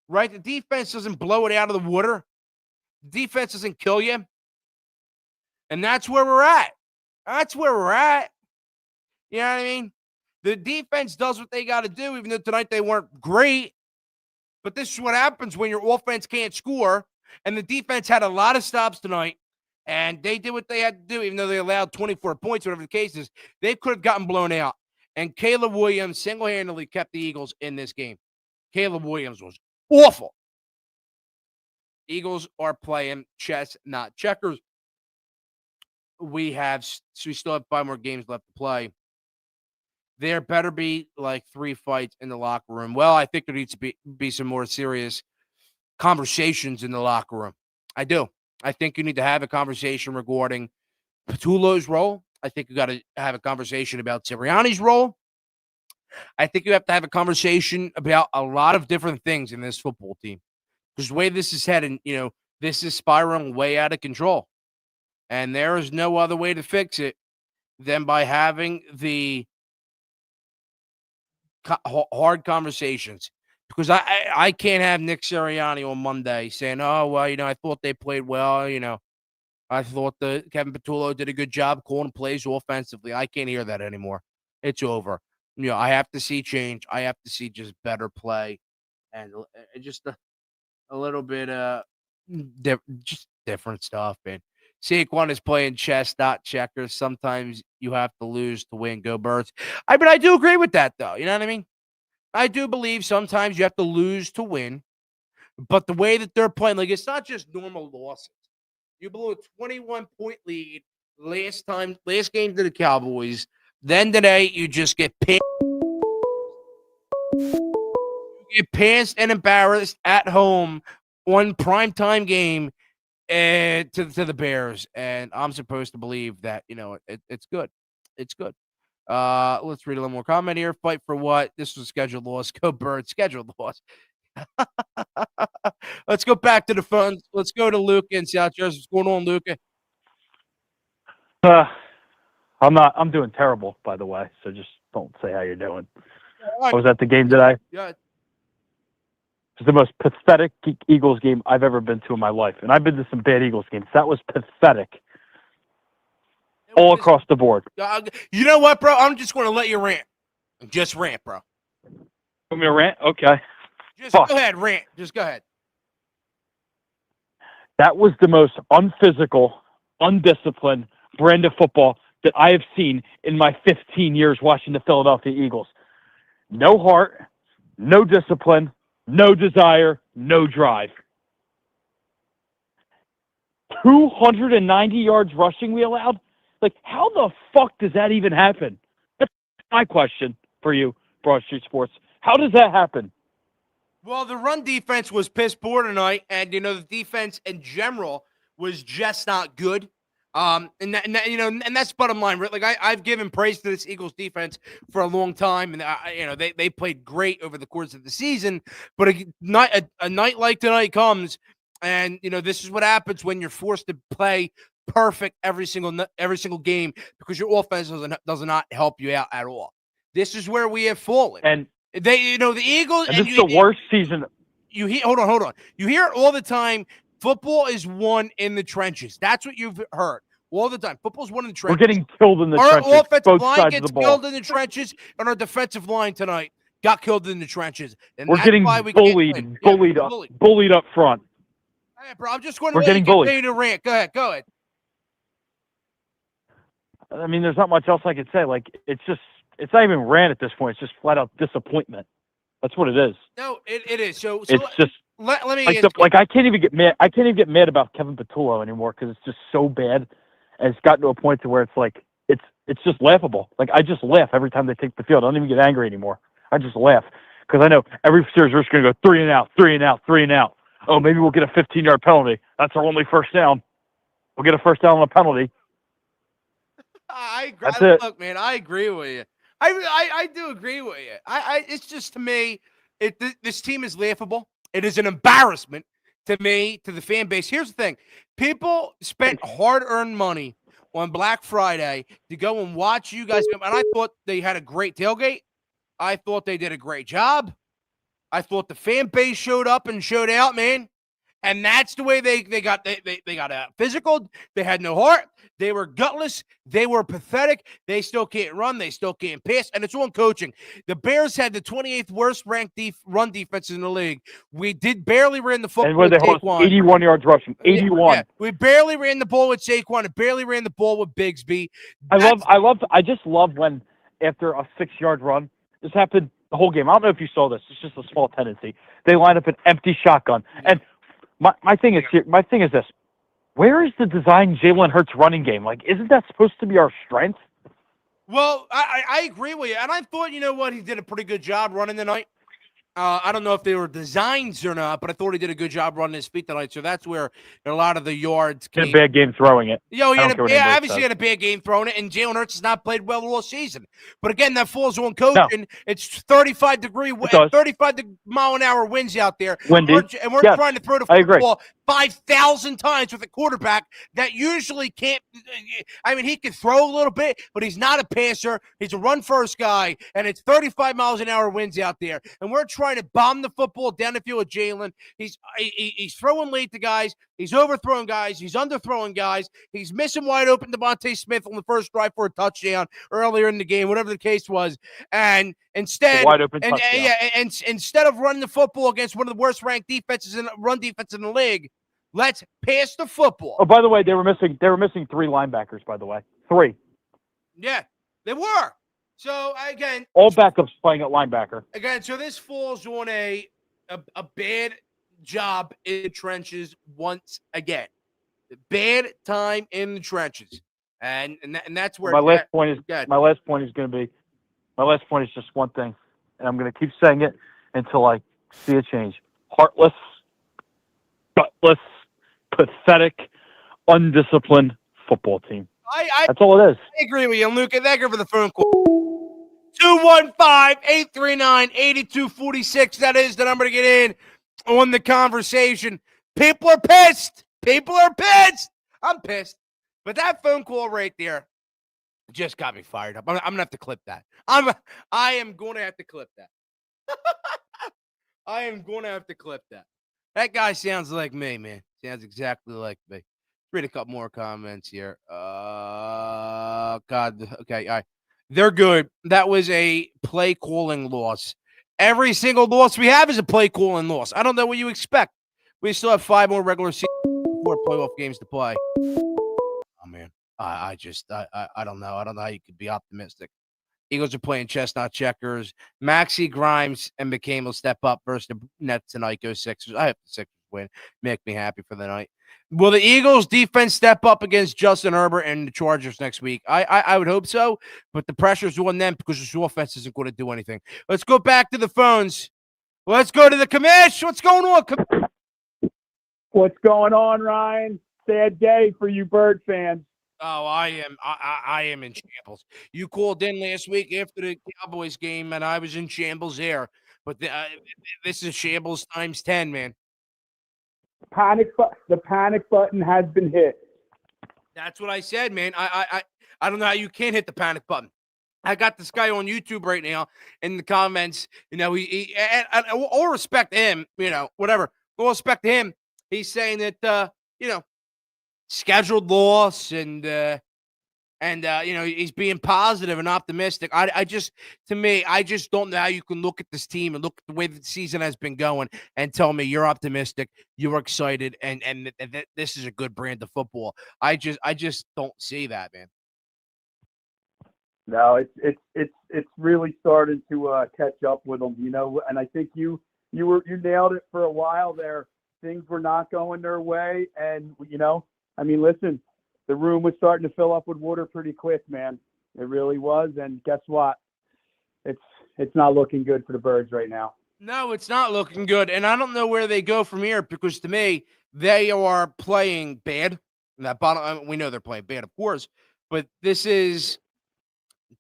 right? The defense doesn't blow it out of the water. The defense doesn't kill you. And that's where we're at. That's where we're at. You know what I mean? The defense does what they got to do, even though tonight they weren't great. But this is what happens when your offense can't score. And the defense had a lot of stops tonight. And they did what they had to do, even though they allowed 24 points, whatever the case is. They could have gotten blown out. And Caleb Williams single-handedly kept the Eagles in this game. Caleb Williams was awful. Eagles are playing chess, not checkers. We still have 5 more games left to play. There better be like 3 fights in the locker room. Well, I think there needs to be some more serious conversations in the locker room. I do. I think you need to have a conversation regarding Petulo's role. I think you got to have a conversation about Sirianni's role. I think you have to have a conversation about a lot of different things in this football team. Because the way this is heading, this is spiraling way out of control. And there is no other way to fix it than by having the hard conversations. Because I can't have Nick Sirianni on Monday saying, oh, well, I thought they played well. I thought Kevin Patullo did a good job calling plays offensively. I can't hear that anymore. It's over. I have to see change. I have to see just better play and just a little bit just different stuff, man. Saquon is playing chess, not checkers. Sometimes you have to lose to win. Go Birds. I do agree with that, though. You know what I mean? I do believe sometimes you have to lose to win. But the way that they're playing, like, it's not just normal losses. You blew a 21-point lead last game to the Cowboys. Then today, you just get pissed. You get pissed and embarrassed at home on primetime game to the Bears. And I'm supposed to believe that, it's good. It's good. Let's read a little more comment here. Fight for what? This was a scheduled loss. Go Birds. Scheduled loss. Let's go back to the phones. Let's go to Luca in South Jersey. What's going on, Luca? I'm doing terrible, by the way. So just don't say how you're doing. I was at the game today. Yeah. It's the most pathetic Eagles game I've ever been to in my life, and I've been to some bad Eagles games. That was pathetic, all across the board. You know what, bro? I'm just going to let you rant. Just rant, bro. Want me to rant? Okay. Just go ahead, rant. Just go ahead. That was the most unphysical, undisciplined brand of football that I have seen in my 15 years watching the Philadelphia Eagles. No heart, no discipline, no desire, no drive. 290 yards rushing we allowed? Like, how the fuck does that even happen? That's my question for you, Broad Street Sports. How does that happen? Well, the run defense was piss poor tonight, and the defense in general was just not good. And that's bottom line. Like I've given praise to this Eagles defense for a long time, and they played great over the course of the season. But a night like tonight comes, and this is what happens when you're forced to play perfect every single game because your offense does not help you out at all. This is where we have fallen. And the Eagles. And this is the worst season. Hold on. You hear it all the time. Football is won in the trenches. That's what you've heard all the time. Football's won in the trenches. We're getting killed in the trenches. Our offensive both line sides gets of the ball. killed in the trenches, and our defensive line tonight got killed in the trenches. And we're that's getting why we bullied up front. Hey, bro, I'm just going to We're let you getting bullied. continue to rant. Go ahead. I mean, there's not much else I could say. Like, it's not even rant at this point. It's just flat out disappointment. That's what it is. No, it is. So it's just let me I can't even get mad. I can't even get mad about Kevin Patullo anymore because it's just so bad, and it's gotten to a point to where it's like it's just laughable. Like, I just laugh every time they take the field. I don't even get angry anymore. I just laugh because I know every series we're just going to go 3 and out, 3 and out, 3 and out. Oh, maybe we'll get a 15-yard penalty. That's our only first down. We'll get a first down on a penalty. I agree. That's it. Look, man, I agree with you. I do agree with you. It's just, to me, this team is laughable. It is an embarrassment to me, to the fan base. Here's the thing. People spent hard-earned money on Black Friday to go and watch you guys. And I thought they had a great tailgate. I thought they did a great job. I thought the fan base showed up and showed out, man. And that's the way they got physical. They had no heart. They were gutless. They were pathetic. They still can't run. They still can't pass. And it's on coaching. The Bears had the 28th worst ranked run defense in the league. We barely ran the football. And where they host 81 yards rushing. 81. Yeah, we barely ran the ball with Saquon and barely ran the ball with Bigsby. I just love when after a 6-yard run, this happened the whole game. I don't know if you saw this. It's just a small tendency. They line up an empty shotgun. And my thing is this. Where is the design Jalen Hurts running game? Like, isn't that supposed to be our strength? Well, I agree with you. And I thought, he did a pretty good job running tonight. I don't know if they were designs or not, but I thought he did a good job running his feet tonight. So that's where a lot of the yards came. He had a bad game throwing it. He obviously had a bad game throwing it, and Jalen Hurts has not played well all season. But again, that falls on coaching. No. It's 35 mile-an-hour winds out there. Windy. And we're trying to throw the football 5,000 times with a quarterback that usually can't. I mean, he can throw a little bit, but he's not a passer. He's a run-first guy, and it's 35 miles an hour winds out there. And we're trying to bomb the football down the field with Jalen. He's throwing late to guys. He's overthrowing guys. He's underthrowing guys. He's missing wide open Devontae Smith on the first drive for a touchdown earlier in the game, whatever the case was. And instead, wide open touchdown. and instead of running the football against one of the worst ranked defenses in run defense in the league, let's pass the football. Oh, by the way, they were missing 3 linebackers. By the way, 3. Yeah, they were. So again, all backups playing at linebacker. Again, so this falls on a bad job in the trenches once again. Bad time in the trenches, and that's where My last point is just one thing, and I'm going to keep saying it until I see a change. Heartless, gutless, pathetic, undisciplined football team. That's all it is. I agree with you, Luke. Thank you for the phone call. 215-839-8246. That is the number to get in on the conversation. People are pissed. People are pissed. I'm pissed. But that phone call right there just got me fired up. I'm going to have to clip that. I am going to have to clip that. I am going to have to clip that. That guy sounds like me, man. Sounds exactly like me. Read a couple more comments here. God. Okay. All right. They're good. That was a play calling loss. Every single loss we have is a play calling loss. I don't know what you expect. We still have 5 more regular season 4 playoff games to play. Oh man. I don't know. I don't know how you could be optimistic. Eagles are playing chestnut checkers. Maxey, Grimes, and McCain will step up versus the Nets tonight. Go Sixers. I hope the Sixers win. Make me happy for the night. Will the Eagles defense step up against Justin Herbert and the Chargers next week? I would hope so, but the pressure's on them because this offense isn't going to do anything. Let's go back to the phones. Let's go to the commish. What's going on? What's going on, Ryan? Sad day for you Bird fans. Oh, I am in shambles. You called in last week after the Cowboys game, and I was in shambles there. But this is shambles times 10, man. The panic button has been hit. That's what I said, man. I don't know how you can't hit the panic button. I got this guy on YouTube right now in the comments. You know, he and all respect to him. You know, whatever. All respect to him. He's saying that you know, scheduled loss and you know, he's being positive and optimistic. I just don't know how you can look at this team and look at the way the season has been going and tell me you're optimistic, you're excited, and this is a good brand of football. I just don't see that, man. No, it's really starting to catch up with them, you know. And I think you nailed it for a while there. Things were not going their way, and you know, I mean, listen, the room was starting to fill up with water pretty quick, man. It really was, and guess what? It's not looking good for the Birds right now. No, it's not looking good, and I don't know where they go from here because to me, they are playing bad. That bottom, I mean, we know they're playing bad, of course, but this is.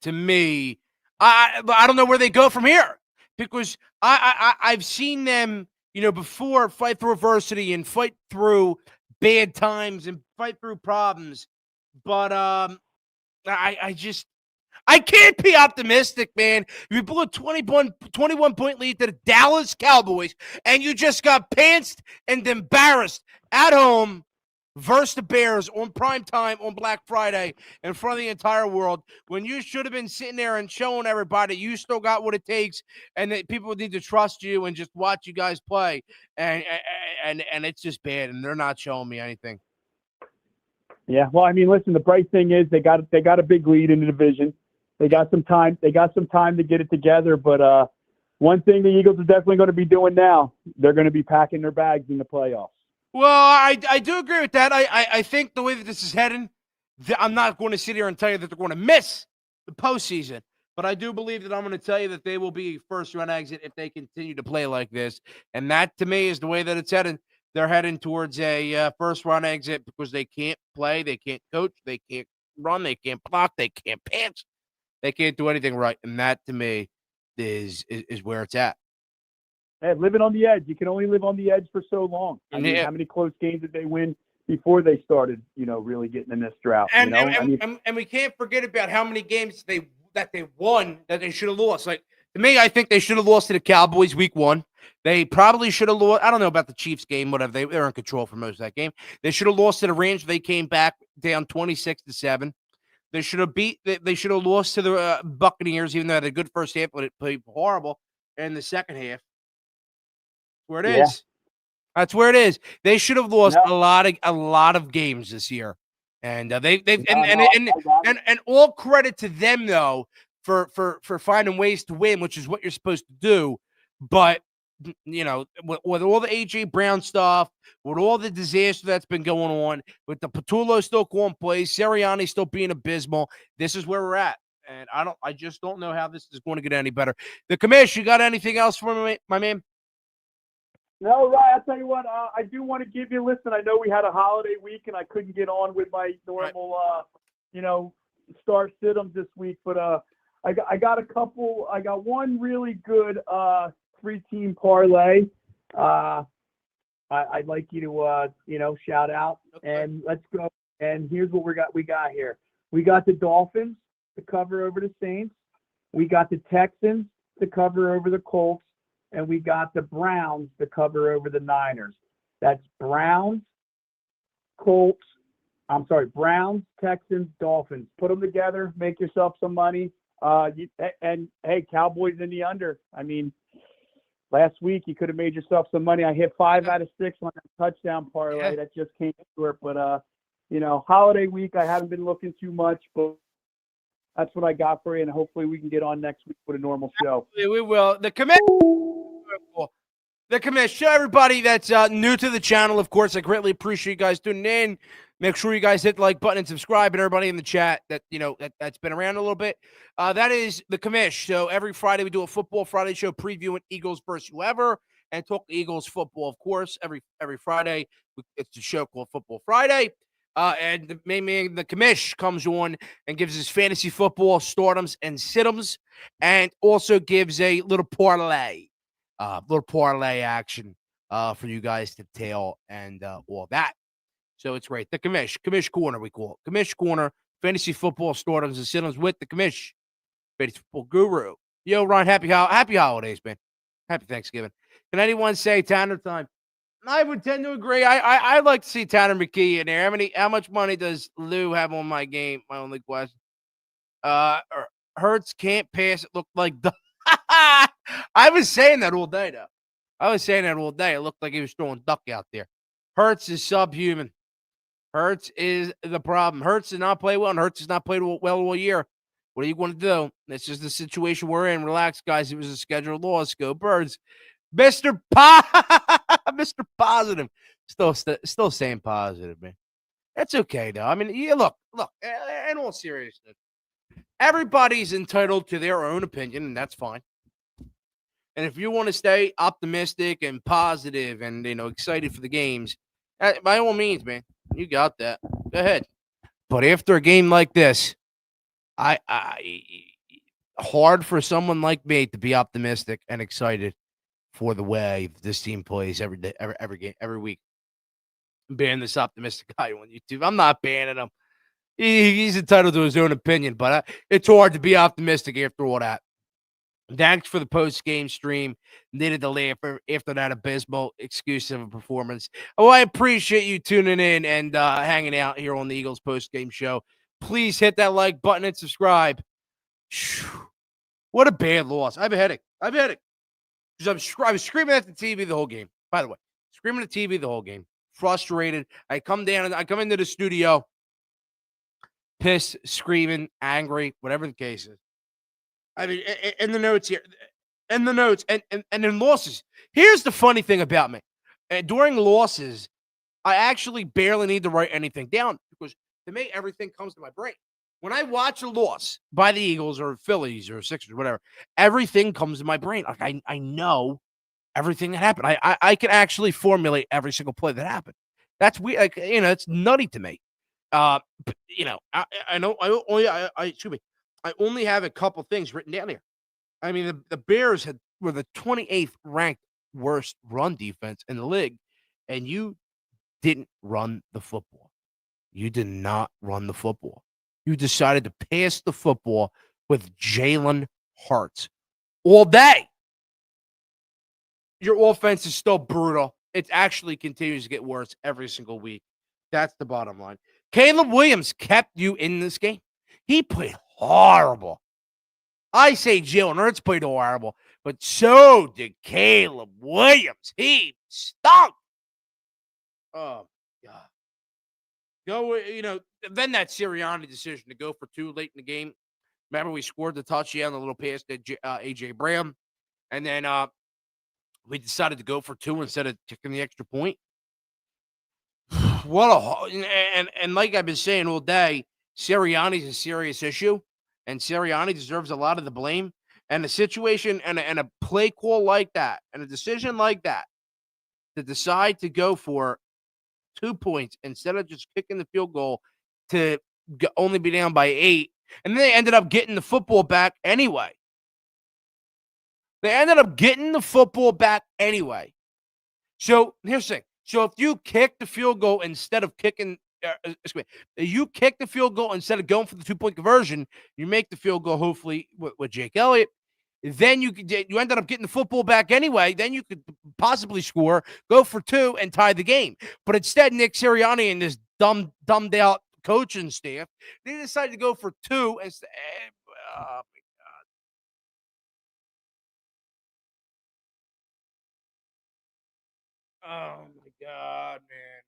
To me, I don't know where they go from here because I've seen them, you know, before fight through adversity and fight through bad times and fight through problems. But I can't be optimistic, man. You blew a 21 point lead to the Dallas Cowboys, and you just got pantsed and embarrassed at home versus the Bears on prime time on Black Friday in front of the entire world when you should have been sitting there and showing everybody you still got what it takes and that people need to trust you and just watch you guys play. And it's just bad, and they're not showing me anything. Yeah, well, I mean, listen, the bright thing is they got a big lead in the division. They got some time. They got some time to get it together. But one thing the Eagles are definitely going to be doing now, they're going to be packing their bags in the playoffs. Well, I do agree with that. I think the way that this is heading, I'm not going to sit here and tell you that they're going to miss the postseason. But I do believe that I'm going to tell you that they will be first-round exit if they continue to play like this. And that, to me, is the way that it's heading. They're heading towards a first-round exit because they can't play, they can't coach, they can't run, they can't block, they can't pass. They can't do anything right. And that, to me, is where it's at. Hey, living on the edge. You can only live on the edge for so long. I mean, how many close games did they win before they started, really getting in this drought? And we can't forget about how many games they won that they should have lost. Like, to me, I think they should have lost to the Cowboys week 1. They probably should have lost. I don't know about the Chiefs game, whatever. They were in control for most of that game. They should have lost to the Rams. They came back down 26-7. They should have lost to the Buccaneers, even though they had a good first half, but it played horrible in the second half. Where it is. That's where it is. They should have lost a lot of games this year. And and all credit to them though for finding ways to win, which is what you're supposed to do. But with all the AJ Brown stuff, with all the disaster that's been going on, with the Patullo still calling plays, Sirianni still being abysmal, this is where we're at. And I just don't know how this is going to get any better. The commish, you got anything else for me, my man? No, Ryan, I'll tell you what, I do want to give you a listen. I know we had a holiday week and I couldn't get on with my normal, star sit-ems this week, but I got a couple. I got one really good 3-team parlay. I'd like you to, shout out, and let's go. And here's what we got here. We got the Dolphins to cover over the Saints. We got the Texans to cover over the Colts. And we got the Browns to cover over the Niners. That's Browns, Texans, Dolphins. Put them together, make yourself some money. And hey, Cowboys in the under. I mean, last week you could have made yourself some money. I hit 5 out of 6 on that touchdown parlay. That just came short. But holiday week, I haven't been looking too much, but that's what I got for you. And hopefully we can get on next week with a normal show. We will. The commish. Show everybody that's new to the channel. Of course, I greatly appreciate you guys tuning in. Make sure you guys hit the like button and subscribe, and everybody in the chat that's been around a little bit. That is the commish. So every Friday we do a Football Friday show previewing Eagles versus whoever and talk Eagles football. Of course, every Friday it's a show called Football Friday. And the main man, the commish, comes on and gives his fantasy football startums and situms, and also gives a little parlay action for you guys to tail and all that. So it's great. The commish corner, we call it. Commish corner, fantasy football startums and situms with the commish, fantasy football guru. Yo, Ron, happy holidays, man. Happy Thanksgiving. Can anyone say Tanner time? I would tend to agree. I'd like to see Tanner McKee in there. How much money does Lou have on my game? My only question. Hurts can't pass. It looked like I was saying that all day, though. It looked like he was throwing duck out there. Hurts is subhuman. Hurts is the problem. Hurts did not play well, and Hurts has not played well all year. What are you going to do? It's just the situation we're in. Relax, guys. It was a scheduled loss. Go Birds. Mr. Positive. Still saying positive, man. That's okay, though. I mean, look, in all seriousness, everybody's entitled to their own opinion, and that's fine. And if you want to stay optimistic and positive and, excited for the games, by all means, man, you got that. Go ahead. But after a game like this, hard for someone like me to be optimistic and excited for the way this team plays every day, every game, every week. I'm banning this optimistic guy on YouTube. I'm not banning him. He's entitled to his own opinion, but it's hard to be optimistic after all that. Thanks for the post-game stream. Needed to laugh after that abysmal excuse of a performance. Oh, I appreciate you tuning in and hanging out here on the Eagles post-game show. Please hit that like button and subscribe. What a bad loss. I have a headache. Because I was screaming at the TV the whole game. By the way, screaming at the TV the whole game. Frustrated. I come into the studio, pissed, screaming, angry, whatever the case is. I mean, in the notes here, and in losses. Here's the funny thing about me. During losses, I actually barely need to write anything down because to me, everything comes to my brain. When I watch a loss by the Eagles or Phillies or Sixers, whatever, everything comes to my brain. Like I know everything that happened. I can actually formulate every single play that happened. That's weird. Like, it's nutty to me. But, I know I only have a couple things written down here. I mean, the Bears were the 28th ranked worst run defense in the league, and you didn't run the football. You did not run the football. You decided to pass the football with Jalen Hurts all day. Your offense is still brutal. It actually continues to get worse every single week. That's the bottom line. Caleb Williams kept you in this game. He played horrible. I say Jalen Hurts played horrible, but so did Caleb Williams. He stunk. Oh, God. Then that Sirianni decision to go for 2 late in the game. Remember, we scored the touchdown, the little pass to A.J. Brown. And then we decided to go for 2 instead of taking the extra point. And like I've been saying all day, Sirianni's a serious issue, and Sirianni deserves a lot of the blame. And a situation and a play call like that, and a decision like that, to decide to go for 2 points instead of just kicking the field goal to only be down by 8, and then they ended up getting the football back anyway. So here's the thing. So if you kick the field goal instead of you kick the field goal instead of going for the 2-point conversion, you make the field goal hopefully with Jake Elliott. Then you ended up getting the football back anyway. Then you could possibly score, go for 2, and tie the game. But instead, Nick Sirianni and this dumbed out coaching staff, they decided to go for 2 instead. Oh my God, man.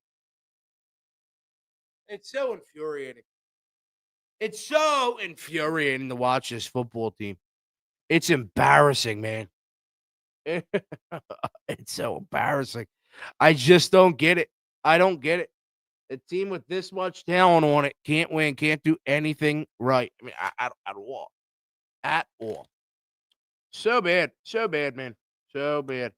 It's so infuriating. It's so infuriating to watch this football team. It's embarrassing, man. It's so embarrassing. I just don't get it. I don't get it. A team with this much talent on it can't win, can't do anything right. I mean, at all. At all. So bad. So bad, man. So bad.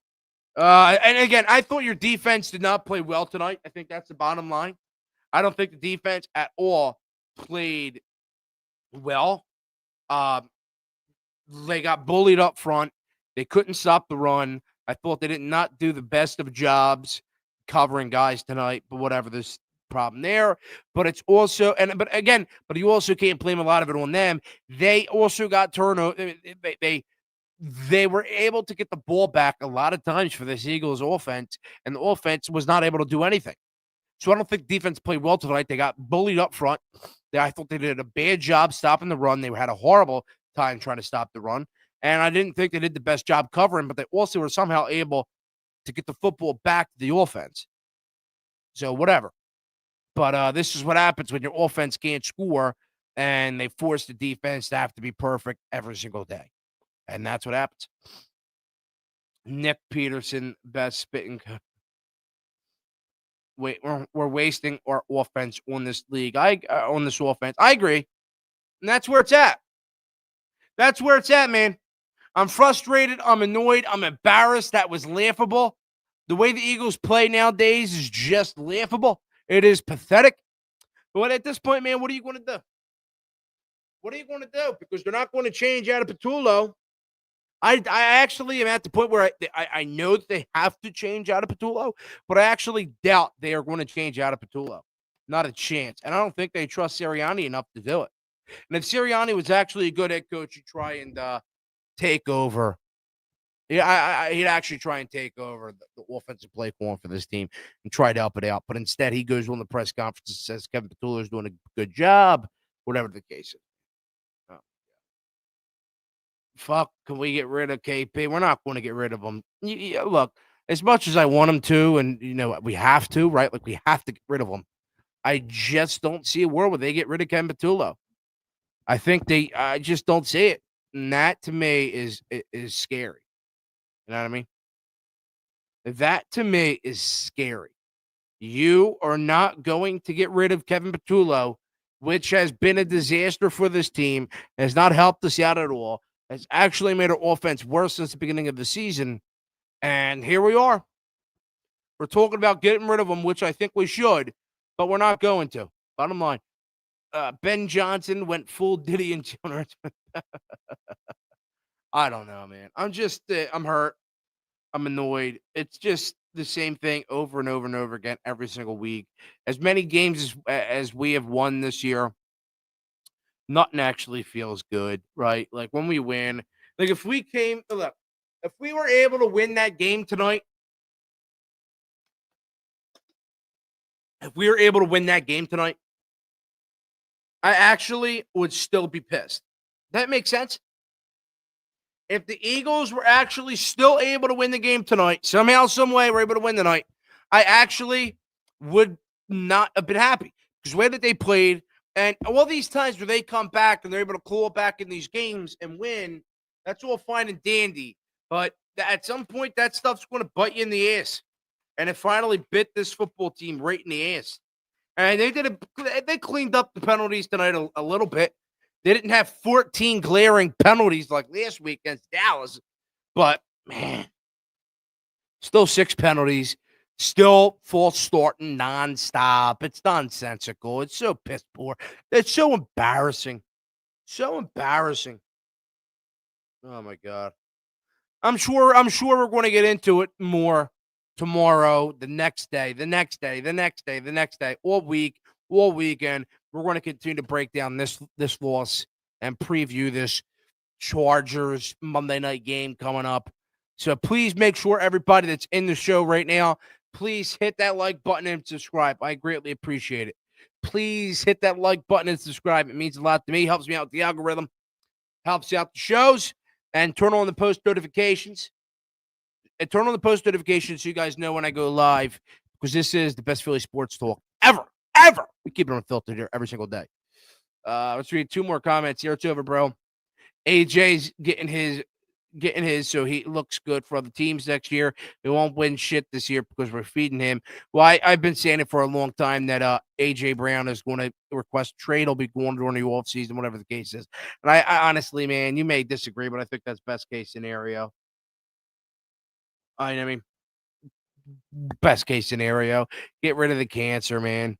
And again, I thought your defense did not play well tonight. I think that's the bottom line. I don't think the defense at all played well. They got bullied up front. They couldn't stop the run. I thought they did not do the best of jobs covering guys tonight, but whatever, there's problem there. But it's also, but you also can't blame a lot of it on them. They also got turnover. They were able to get the ball back a lot of times for this Eagles offense, and the offense was not able to do anything. So I don't think defense played well tonight. They got bullied up front. I thought they did a bad job stopping the run. They had a horrible time trying to stop the run. And I didn't think they did the best job covering, but they also were somehow able to get the football back to the offense. So whatever. But this is what happens when your offense can't score and they force the defense to have to be perfect every single day. And that's what happens. Nick Peterson, best spitting. Wait, we're wasting our offense on this league. On this offense. I agree. And that's where it's at. That's where it's at, man. I'm frustrated. I'm annoyed. I'm embarrassed. That was laughable. The way the Eagles play nowadays is just laughable. It is pathetic. But at this point, man, what are you going to do? What are you going to do? Because they're not going to change out of Patullo. I actually am at the point where I know that they have to change out of Patullo, but I actually doubt they are going to change out of Patullo. Not a chance. And I don't think they trust Sirianni enough to do it. And if Sirianni was actually a good head coach, he'd try and take over. Yeah, he'd actually try and take over the offensive play form for this team and try to help it out. But instead, he goes on the press conference and says Kevin Patullo is doing a good job, whatever the case is. Oh. Fuck, can we get rid of KP? We're not going to get rid of him. Look, as much as I want him to, and, we have to, right? Like, we have to get rid of him. I just don't see a world where they get rid of Kevin Patullo. I just don't see it. And that, to me, is scary. You know what I mean? That, to me, is scary. You are not going to get rid of Kevin Patullo, which has been a disaster for this team, has not helped us out at all, has actually made our offense worse since the beginning of the season. And here we are. We're talking about getting rid of him, which I think we should, but we're not going to. Bottom line. Ben Johnson went full Diddy and Jonas. I don't know, man. I'm hurt. I'm annoyed. It's just the same thing over and over and over again every single week. As many games as we have won this year, nothing actually feels good, right? Like when we win, like if we came, look, if we were able to win that game tonight, if we were able to win that game tonight, I actually would still be pissed. That makes sense? If the Eagles were actually still able to win the game tonight, somehow, some way, we're able to win tonight, I actually would not have been happy because the way that they played and all these times where they come back and they're able to claw back in these games and win, that's all fine and dandy. But at some point, that stuff's going to bite you in the ass. And it finally bit this football team right in the ass. And they cleaned up the penalties tonight a little bit. They didn't have 14 glaring penalties like last week against Dallas. But, man, still 6 penalties. Still false starting nonstop. It's nonsensical. It's so piss poor. It's so embarrassing. So embarrassing. Oh, my God. I'm sure we're going to get into it more tomorrow, the next day, all week, all weekend. We're going to continue to break down this loss and preview this Chargers Monday night game coming up. So please make sure everybody that's in the show right now, please hit that like button and subscribe. I greatly appreciate it. Please hit that like button and subscribe. It means a lot to me. Helps me out with the algorithm. Helps out the shows. And turn on the post notifications. And turn on the post notifications so you guys know when I go live, because this is the best Philly sports talk ever. We keep it unfiltered here every single day. Let's read 2 more comments here. It's over, bro. AJ's getting his, so he looks good for other teams next year. We won't win shit this year because we're feeding him. Well, I've been saying it for a long time that AJ Brown is going to request a trade. He'll be going during the offseason, whatever the case is. And I honestly, man, you may disagree, but I think that's best case scenario. I mean, best case scenario, get rid of the cancer, man.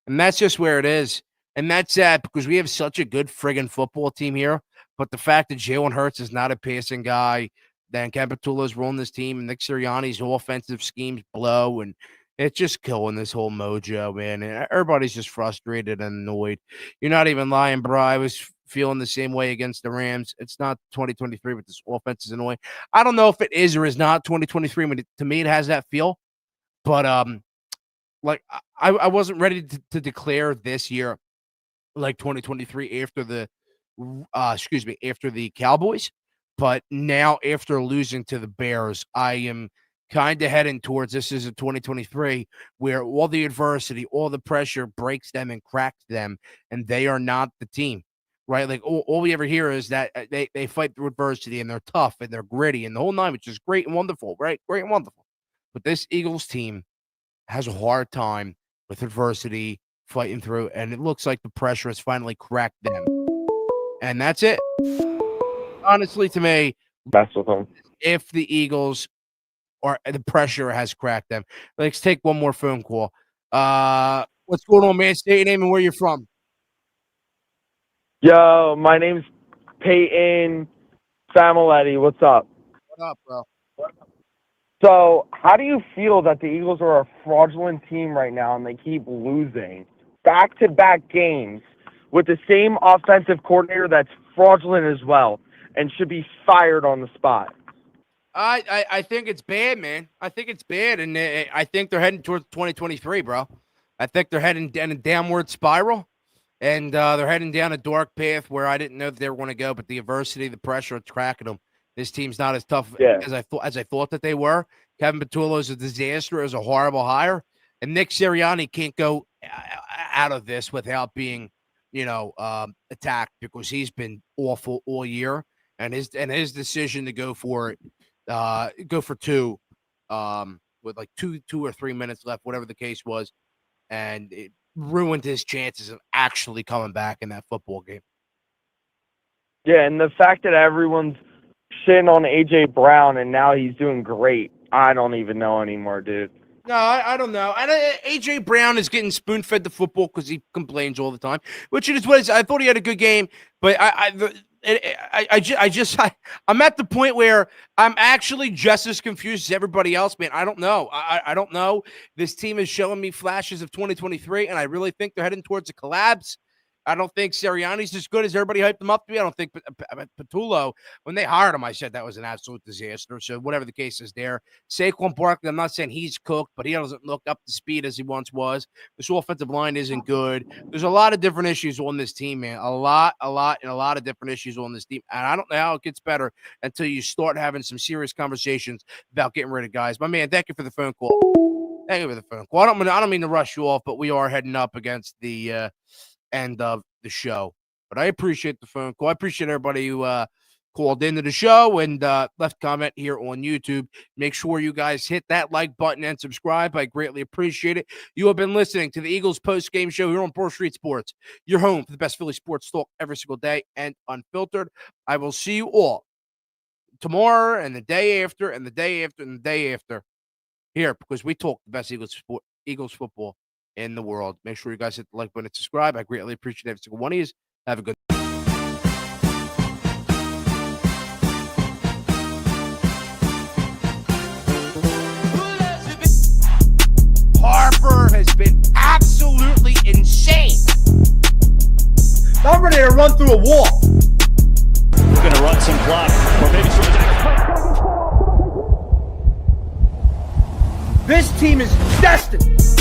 And that's just where it is. And that's sad because we have such a good friggin' football team here. But the fact that Jalen Hurts is not a passing guy, then Capitula's rolling this team, and Nick Sirianni's offensive schemes blow, and it's just killing this whole mojo, man. And everybody's just frustrated and annoyed. You're not even lying, bro. I was feeling the same way against the Rams. It's not 2023, but this offense is annoying. I don't know if it is or is not 2023. But to me, it has that feel. But like I wasn't ready to declare this year like 2023 after the after the Cowboys, but now after losing to the Bears, I am kind of heading towards this is a 2023 where all the adversity, all the pressure breaks them and cracks them, and they are not the team, right? Like all we ever hear is that they fight through adversity and they're tough and they're gritty and the whole nine, which is great and wonderful, right? Great and wonderful. But this Eagles team has a hard time with adversity, fighting through, and it looks like the pressure has finally cracked them. And that's it. Honestly, to me, Mess with them. if the Eagles or the pressure has cracked them. Let's take one more phone call. What's going on, man? State your name and where you're from. Yo, my name's Peyton Familetti. What's up? What up, bro? So, how do you feel that the Eagles are a fraudulent team right now and they keep losing back-to-back games with the same offensive coordinator that's fraudulent as well and should be fired on the spot? I think it's bad, man. I think it's bad, and I think they're heading towards 2023, bro. I think they're heading down a downward spiral, and they're heading down a dark path where I didn't know that they were going to go, but the adversity, the pressure, it's cracking them. This team's not as tough as I thought that they were. Kevin Patullo is a disaster. It was a horrible hire, and Nick Sirianni can't go out of this without being, attacked because he's been awful all year, and his decision to go for 2, with like 2 or 3 minutes left, whatever the case was, and it ruined his chances of actually coming back in that football game. Yeah, and the fact that everyone's shitting on A.J. Brown and now he's doing great, I don't even know anymore, dude. No, I don't know. And A.J. Brown is getting spoon-fed the football because he complains all the time, which it is what it is. I thought he had a good game, but I'm at the point where I'm actually just as confused as everybody else, man. I don't know. I don't know. This team is showing me flashes of 2023, and I really think they're heading towards a collapse. I don't think Sirianni's as good as everybody hyped him up to be. I don't think Patullo, when they hired him, I said that was an absolute disaster. So whatever the case is there. Saquon Barkley, I'm not saying he's cooked, but he doesn't look up to speed as he once was. This offensive line isn't good. There's a lot of different issues on this team, man. A lot of different issues on this team. And I don't know how it gets better until you start having some serious conversations about getting rid of guys. My man, thank you for the phone call. Thank you for the phone call. I don't mean to rush you off, but we are heading up against the end of the show. But I appreciate the phone call. I appreciate everybody who called into the show and left comment here on YouTube. Make sure you guys hit that like button and subscribe. I greatly appreciate it. You have been listening to the Eagles post-game show here on Broad Street Sports, your home for the best Philly sports talk every single day and unfiltered. I will see you all tomorrow and the day after and the day after and the day after here because we talk the best Eagles football in the world. Make sure you guys hit the like button and subscribe. I greatly appreciate every single one of you. Have a good Harper has been absolutely insane. I'm ready to run through a wall. We're going to run some clock, or maybe some attack. This team is destined